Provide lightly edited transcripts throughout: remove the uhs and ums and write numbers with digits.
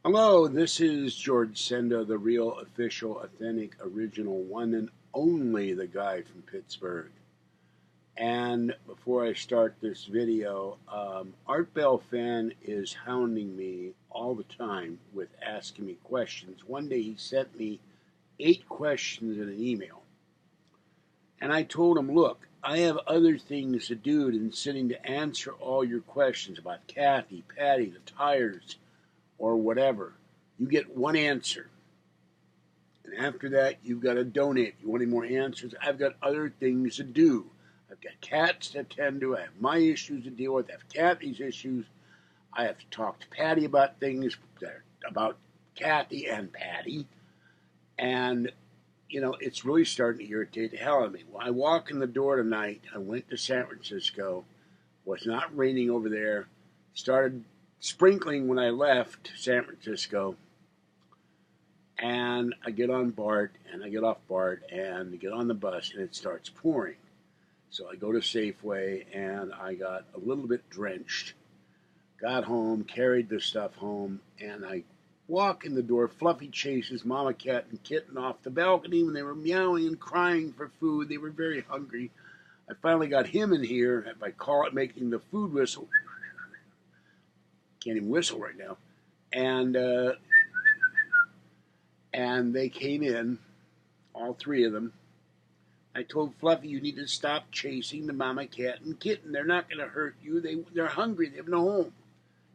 Hello, this is George Senda, the real, official, authentic, original, one and only the guy from Pittsburgh. And before I start this video, Art Bell fan is hounding me all the time with asking me questions. One day he sent me 8 questions in an email. And I told him, look, I have other things to do than sitting to answer all your questions about Kathy, Patty, the tires, or whatever. You get one answer. And after that, you've got to donate. You want any more answers? I've got other things to do. I've got cats to attend to. I have my issues to deal with. I have Kathy's issues. I have to talk to Patty about things that are about Kathy and Patty. And, you know, it's really starting to irritate the hell out of me. When I walk in the door tonight, I went to San Francisco. Was not raining over there. Started sprinkling when I left San Francisco, and I get on BART, and I get off BART, and I get on the bus, and it starts pouring. So I go to Safeway, and I got a little bit drenched, got home, carried the stuff home, and I walk in the door. Fluffy chases Mama Cat and Kitten off the balcony when they were meowing and crying for food. They were very hungry. I finally got him in here by making the food whistle. Can't even whistle right now. And they came in, all 3 of them. I told Fluffy, you need to stop chasing the Mama Cat and Kitten. They're not going to hurt you. They're hungry. They have no home.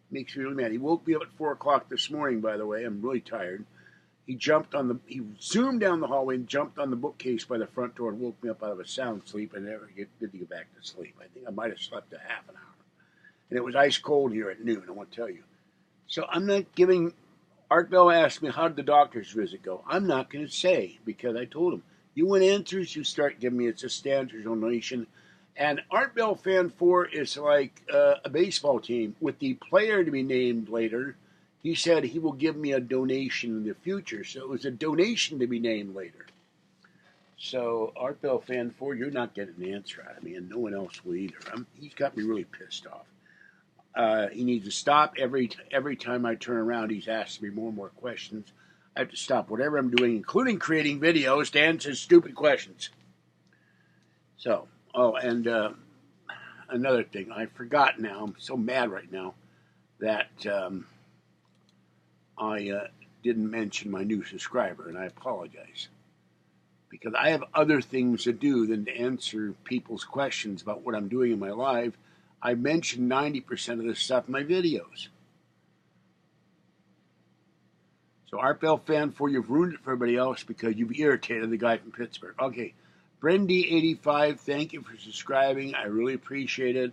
Makes me really mad. He woke me up at 4 o'clock this morning, by the way. I'm really tired. He zoomed down the hallway and jumped on the bookcase by the front door and woke me up out of a sound sleep. I never did get back to sleep. I think I might have slept a half an hour. And it was ice cold here at noon, I want to tell you. So I'm not giving... Art Bell asked me, how did the doctor's visit go? I'm not going to say, because I told him, you want answers, you start giving me. It's a standard donation. And Art Bell Fan 4 is like a baseball team. With the player to be named later, he said he will give me a donation in the future. So it was a donation to be named later. So, Art Bell Fan 4, you're not getting an answer out of me, and no one else will either. He's got me really pissed off. He needs to stop every time I turn around. He's asking me more and more questions. I have to stop whatever I'm doing, including creating videos, to answer stupid questions. So, and another thing, I forgot now. I'm so mad right now that I didn't mention my new subscriber, and I apologize. Because I have other things to do than to answer people's questions about what I'm doing in my life. I mentioned 90% of this stuff in my videos. So Art Bell Fan 4, you've ruined it for everybody else because you've irritated the guy from Pittsburgh. Okay, Brendy85, thank you for subscribing. I really appreciate it.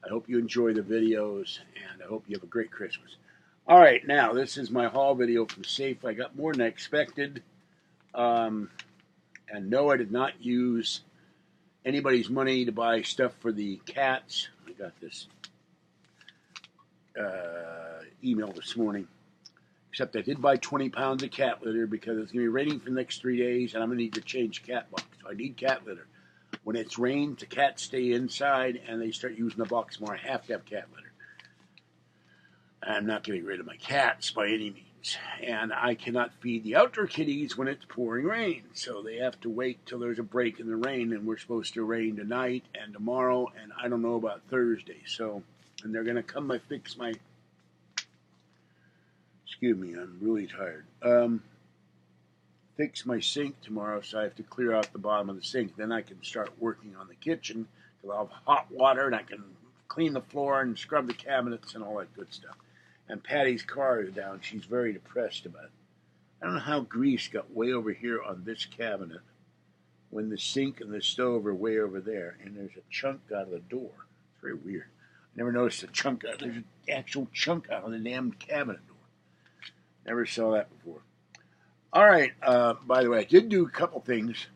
I hope you enjoy the videos, and I hope you have a great Christmas. All right, now, this is my haul video from Safe. I got more than I expected. And no, I did not use anybody's money to buy stuff for the cats. I got this email this morning. Except I did buy 20 pounds of cat litter because it's going to be raining for the next 3 days, and I'm going to need to change cat box. So I need cat litter. When it's rained, the cats stay inside, and they start using the box more. I have to have cat litter. I'm not getting rid of my cats by any means. And I cannot feed the outdoor kitties when it's pouring rain. So they have to wait till there's a break in the rain, and we're supposed to rain tonight and tomorrow, and I don't know about Thursday. So, and they're going to come and fix my... Excuse me, I'm really tired. Fix my sink tomorrow, so I have to clear out the bottom of the sink. Then I can start working on the kitchen, because I'll have hot water, and I can clean the floor and scrub the cabinets and all that good stuff. And Patty's car is down. She's very depressed about it. I don't know how grease got way over here on this cabinet when the sink and the stove are way over there, and there's a chunk out of the door. It's very weird. I never noticed a chunk out. There's an actual chunk out of the damn cabinet door. Never saw that before. All right. By the way, I did do a couple things.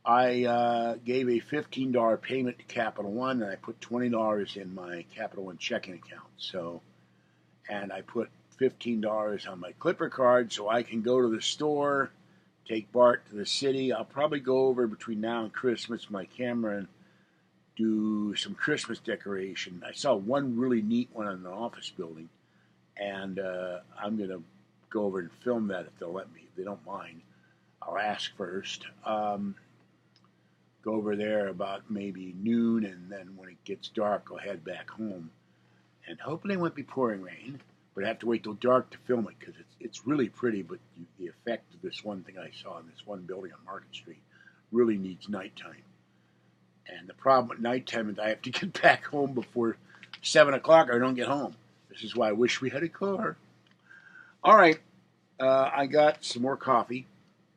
I gave a $15 payment to Capital One, and I put $20 in my Capital One checking account. So, and I put $15 on my Clipper card so I can go to the store, take Bart to the city. I'll probably go over between now and Christmas with my camera and do some Christmas decoration. I saw one really neat one in the office building, and I'm going to go over and film that if they'll let me. If they don't mind, I'll ask first. Go over there about maybe noon, and then when it gets dark, I'll head back home. And hopefully it won't be pouring rain, but I have to wait till dark to film it because it's really pretty, but the effect of this one thing I saw in this one building on Market Street really needs nighttime. And the problem at nighttime is I have to get back home before 7 o'clock or I don't get home. This is why I wish we had a car. All right, I got some more coffee,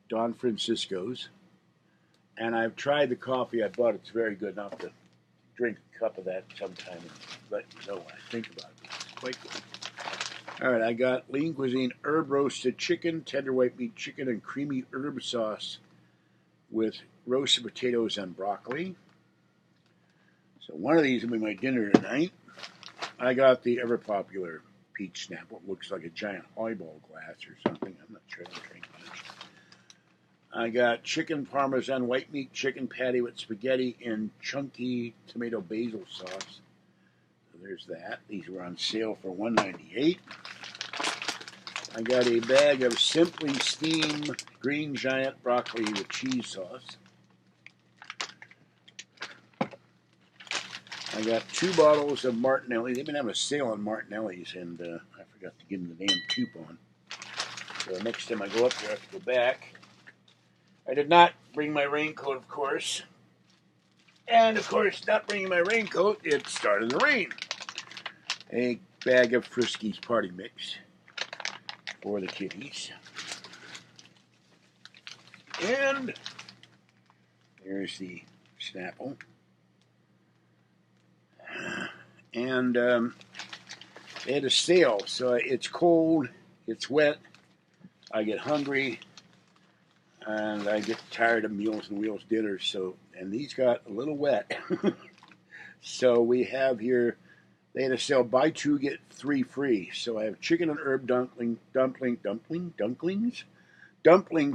Don Francisco's. And I've tried the coffee I bought. It's very good. Enough to drink a cup of that sometime and let you know what I think about it. It's quite good. All right, I got Lean Cuisine herb roasted chicken, tender white meat chicken, and creamy herb sauce with roasted potatoes and broccoli. So one of these will be my dinner tonight. I got the ever popular peach snapple. It looks like a giant highball glass or something. I'm not sure I don't drink much. I got chicken parmesan white meat chicken patty with spaghetti and chunky tomato basil sauce. So there's that. These were on sale for $1.98. I got a bag of Simply Steam Green Giant broccoli with cheese sauce. I got 2 bottles of Martinelli. They've been having a sale on Martinelli's, and I forgot to give them the damn coupon. So next time I go up there, I have to go back. I did not bring my raincoat, of course. And, of course, not bringing my raincoat, it started to rain. A bag of Friskies Party Mix for the kitties. And there's the Snapple. And they had a sale, so it's cold, it's wet, I get hungry, and I get tired of Meals and Wheels dinners. So, and these got a little wet. So we have here, they had a sale, buy 2 get 3 free. So I have chicken and herb dumpling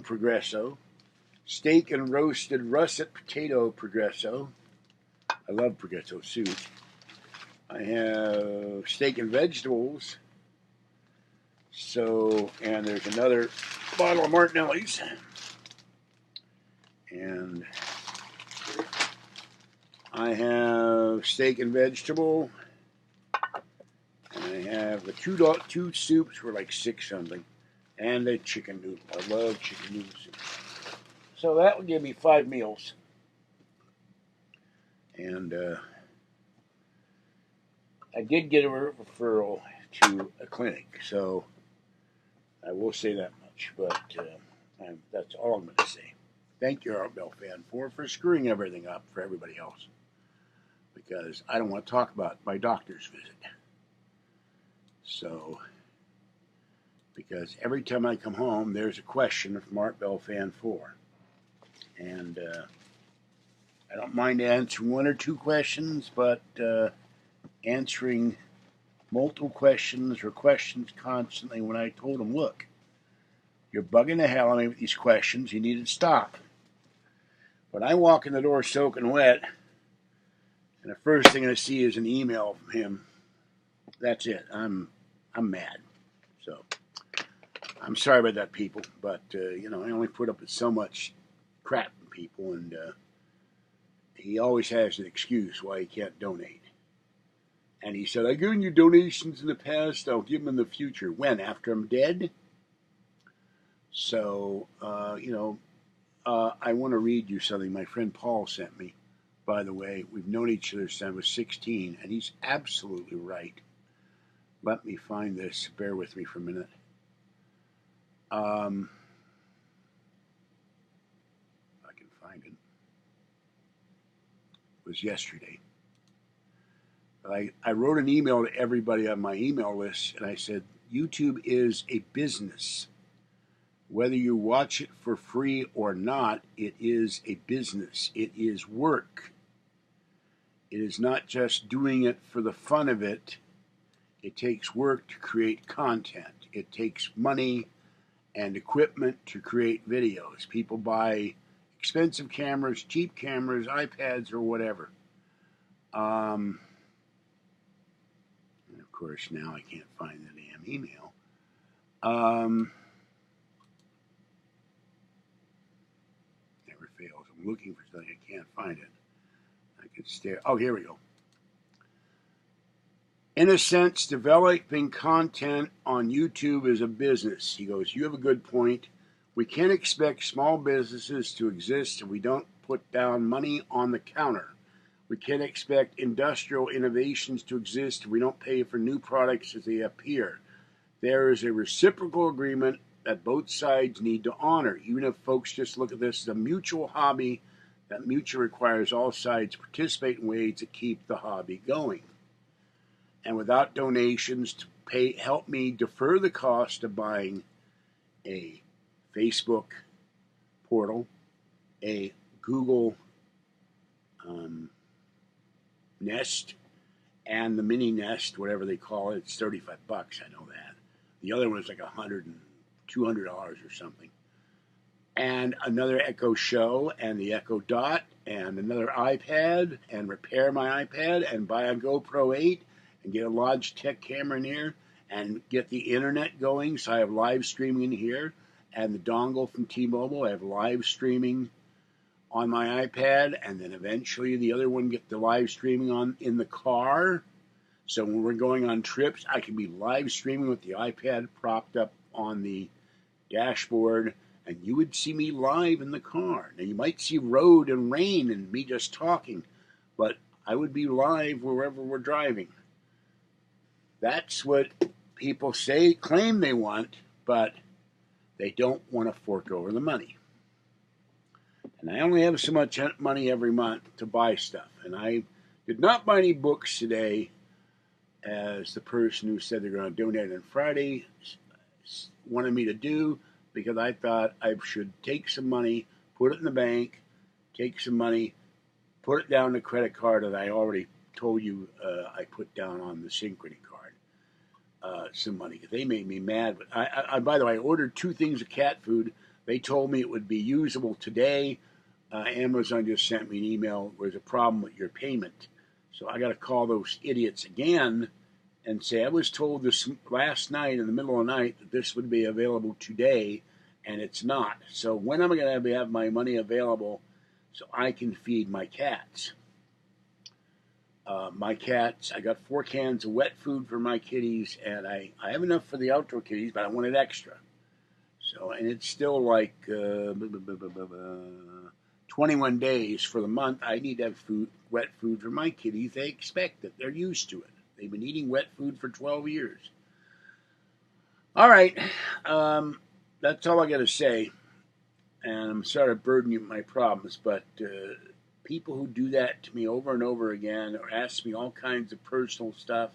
Progresso, steak and roasted russet potato Progresso. I love Progresso soup. I have steak and vegetables. So, and there's another bottle of Martinelli's. And I have steak and vegetable. And I have the two soups for like $6 something. And the chicken noodle. I love chicken noodle soup. So that would give me 5 meals. And I did get a referral to a clinic, so I will say that much. But that's all I'm going to say. Thank you, Art Bell Fan 4, for screwing everything up for everybody else. Because I don't want to talk about my doctor's visit. So, because every time I come home, there's a question from Art Bell Fan 4. And I don't mind answering 1 or 2 questions, but answering multiple questions or questions constantly when I told him, look, you're bugging the hell out of me with these questions. You need to stop. When I walk in the door soaking wet, and the first thing I see is an email from him, that's it. I'm mad. So I'm sorry about that, people. But, I only put up with so much crap from people, and he always has an excuse why he can't donate. And he said, I've given you donations in the past, I'll give them in the future. When? After I'm dead? So, I want to read you something my friend Paul sent me. By the way, we've known each other since I was 16, and he's absolutely right. Let me find this. Bear with me for a minute. I can find it. It was yesterday. I wrote an email to everybody on my email list, and I said, YouTube is a business. Whether you watch it for free or not, it is a business. It is work. It is not just doing it for the fun of it. It takes work to create content. It takes money and equipment to create videos. People buy expensive cameras, cheap cameras, iPads, or whatever. And of course, now I can't find the damn email. Never fails. I'm looking for something. I can't find it. I could stare. Oh, here we go. In a sense, developing content on YouTube is a business. He goes, you have a good point. We can't expect small businesses to exist if we don't put down money on the counter. We can't expect industrial innovations to exist if we don't pay for new products as they appear. There is a reciprocal agreement that both sides need to honor. Even if folks just look at this as a mutual hobby, that mutual requires all sides to participate in ways to keep the hobby going. And without donations to help me defer the cost of buying a Facebook portal, a Google Nest, and the mini Nest, whatever they call it. It's $35. I know that. The other one is like $100 and $200 or something. And another Echo Show, and the Echo Dot, and another iPad, and repair my iPad, and buy a GoPro 8, and get a Logitech camera in here, and get the internet going. So I have live streaming in here, and the dongle from T-Mobile. I have live streaming on my iPad, and then eventually the other one get the live streaming on in the car. So when we're going on trips, I can be live streaming with the iPad propped up on the dashboard, and you would see me live in the car. Now you might see road and rain and me just talking, but I would be live wherever we're driving. That's what people claim they want, but they don't want to fork over the money. And I only have so much money every month to buy stuff. And I did not buy any books today, as the person who said they're going to donate on Friday wanted me to do, because I thought I should take some money, put it in the bank, take some money, put it down the credit card that I already told you I put down on the Synchrony card. Some money, because they made me mad. But I, by the way, I ordered 2 things of cat food. They told me it would be usable today. Amazon just sent me an email. There's a problem with your payment. So I got to call those idiots again and say, I was told this last night in the middle of the night that this would be available today, and it's not. So when am I going to have my money available so I can feed my cats? My cats, I got 4 cans of wet food for my kitties, and I have enough for the outdoor kitties, but I wanted extra. So, and it's still like 21 days for the month. I need to have wet food for my kitties. They expect it. They're used to it. They've been eating wet food for 12 years. All right. That's all I got to say. And I'm sorry to burden you with my problems, but people who do that to me over and over again, or ask me all kinds of personal stuff,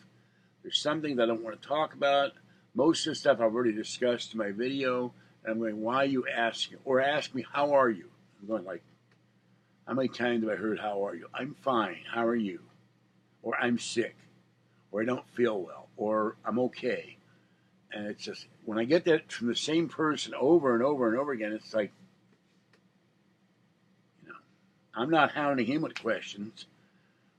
there's something that I don't want to talk about. Most of the stuff I've already discussed in my video. And I'm going, why are you asking? Or ask me, how are you? I'm going like, how many times have I heard, how are you? I'm fine. How are you? Or I'm sick. Or I don't feel well. Or I'm okay. And it's just, when I get that from the same person over and over and over again, it's like, I'm not hounding him with questions.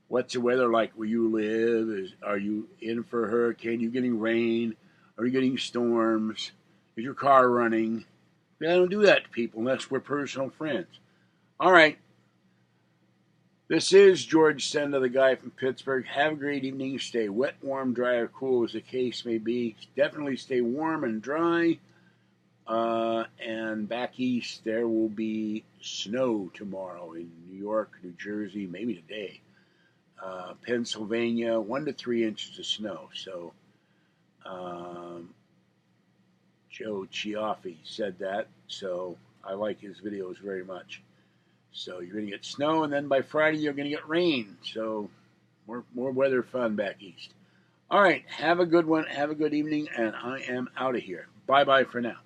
What's the weather like where you live? Are you in for a hurricane? Are you getting rain? Are you getting storms? Is your car running? I don't do that to people unless we're personal friends. All right. This is George Senda, the guy from Pittsburgh. Have a great evening. Stay wet, warm, dry, or cool as the case may be. Definitely stay warm and dry. And back east, there will be snow tomorrow in New York, New Jersey, maybe today. Pennsylvania, 1 to 3 inches of snow. So, Joe Chiaffi said that. So, I like his videos very much. So, you're going to get snow, and then by Friday, you're going to get rain. So, more weather fun back east. All right, have a good one. Have a good evening, and I am out of here. Bye-bye for now.